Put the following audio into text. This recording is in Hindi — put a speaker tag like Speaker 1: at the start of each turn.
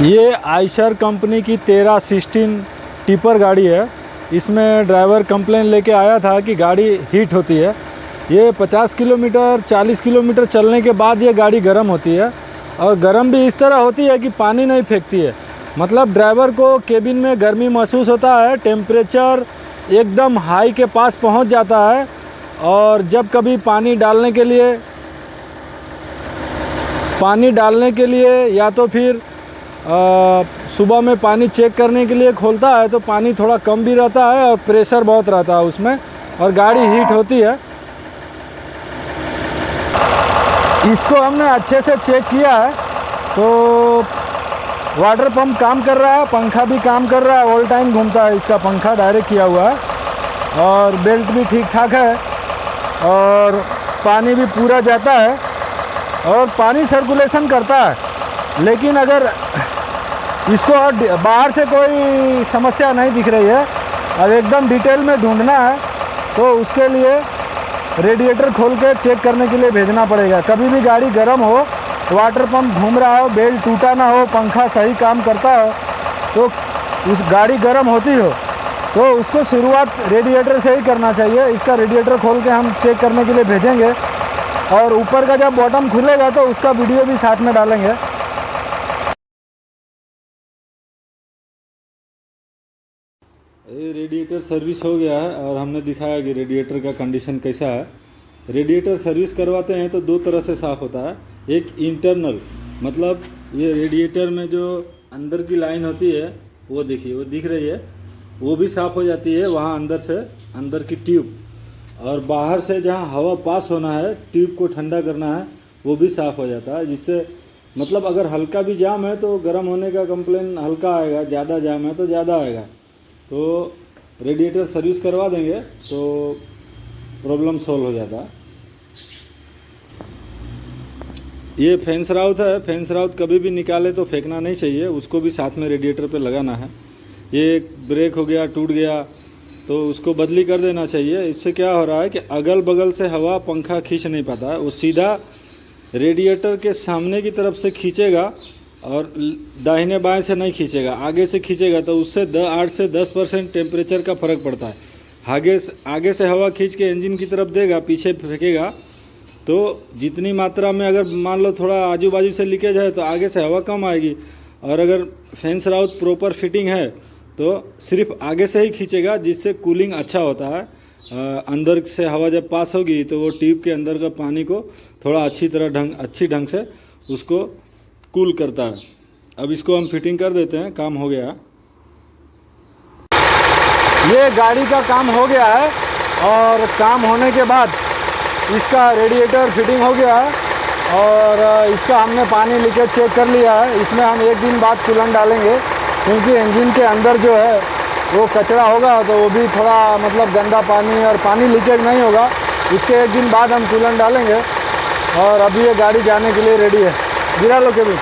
Speaker 1: ये आइशर कंपनी की 1316 टिपर गाड़ी है। इसमें ड्राइवर कंप्लेन लेके आया था कि गाड़ी हीट होती है। ये 50 किलोमीटर 40 किलोमीटर चलने के बाद ये गाड़ी गर्म होती है, और गर्म भी इस तरह होती है कि पानी नहीं फेंकती है। मतलब ड्राइवर को केबिन में गर्मी महसूस होता है, टेम्परेचर एकदम हाई के पास पहुंच जाता है। और जब कभी पानी डालने के लिए या तो फिर सुबह में पानी चेक करने के लिए खोलता है तो पानी थोड़ा कम भी रहता है और प्रेशर बहुत रहता है उसमें, और गाड़ी हीट होती है। इसको हमने अच्छे से चेक किया है तो वाटर पंप काम कर रहा है, पंखा भी काम कर रहा है, ऑल टाइम घूमता है इसका पंखा, डायरेक्ट किया हुआ है, और बेल्ट भी ठीक ठाक है, और पानी भी पूरा जाता है और पानी सर्कुलेशन करता है। लेकिन अगर इसको बाहर से कोई समस्या नहीं दिख रही है, अब एकदम डिटेल में ढूंढना है तो उसके लिए रेडिएटर खोल के चेक करने के लिए भेजना पड़ेगा। कभी भी गाड़ी गर्म हो, वाटर पंप घूम रहा हो, बेल्ट टूटा ना हो, पंखा सही काम करता हो, तो उस गाड़ी गर्म होती हो तो उसको शुरुआत रेडिएटर से ही करना चाहिए। इसका रेडिएटर खोल के हम चेक करने के लिए भेजेंगे, और ऊपर का जब बॉटम खुलेगा तो उसका वीडियो भी साथ में डालेंगे। ये रेडिएटर सर्विस हो गया है और हमने दिखाया कि रेडिएटर का कंडीशन कैसा है। रेडिएटर सर्विस करवाते हैं तो दो तरह से साफ़ होता है। एक इंटरनल, मतलब ये रेडिएटर में जो अंदर की लाइन होती है वो देखिए, वो दिख रही है, वो भी साफ़ हो जाती है वहाँ अंदर से, अंदर की ट्यूब, और बाहर से जहाँ हवा पास होना है, ट्यूब को ठंडा करना है, वो भी साफ़ हो जाता है। जिससे मतलब अगर हल्का भी जाम है तो गर्म होने का कंप्लेन हल्का आएगा, ज़्यादा जाम है तो ज़्यादा आएगा। तो रेडिएटर सर्विस करवा देंगे तो प्रॉब्लम सॉल्व हो जाता। ये फेंस राउत है, फेंस राउत कभी भी निकाले तो फेंकना नहीं चाहिए, उसको भी साथ में रेडिएटर पे लगाना है। ये ब्रेक हो गया, टूट गया तो उसको बदली कर देना चाहिए। इससे क्या हो रहा है कि अगल बगल से हवा पंखा खींच नहीं पाता है, वो सीधा रेडिएटर के सामने की तरफ से खींचेगा और दाहिने बाएं से नहीं खींचेगा, आगे से खींचेगा, तो उससे 8 से 10% टेम्परेचर का फ़र्क पड़ता है। आगे से हवा खींच के इंजन की तरफ देगा, पीछे फेंकेगा तो जितनी मात्रा में, अगर मान लो थोड़ा आजू बाजू से लीकेज है तो आगे से हवा कम आएगी, और अगर फेंस राउत प्रॉपर फिटिंग है तो सिर्फ आगे से ही खींचेगा, जिससे कूलिंग अच्छा होता है। अंदर से हवा जब पास होगी तो वो ट्यूब के अंदर का पानी को थोड़ा अच्छी ढंग से उसको कूल करता है। अब इसको हम फिटिंग कर देते हैं, काम हो गया। ये गाड़ी का काम हो गया है, और काम होने के बाद इसका रेडिएटर फिटिंग हो गया है, और इसका हमने पानी लीकेज चेक कर लिया है। इसमें हम 1 दिन बाद कूलेंट डालेंगे, क्योंकि इंजन के अंदर जो है वो कचरा होगा तो वो भी थोड़ा मतलब गंदा पानी, और पानी लीकेज नहीं होगा। उसके 1 दिन बाद हम कूलेंट डालेंगे, और अभी ये गाड़ी जाने के लिए रेडी है। गिरा लो केबिन।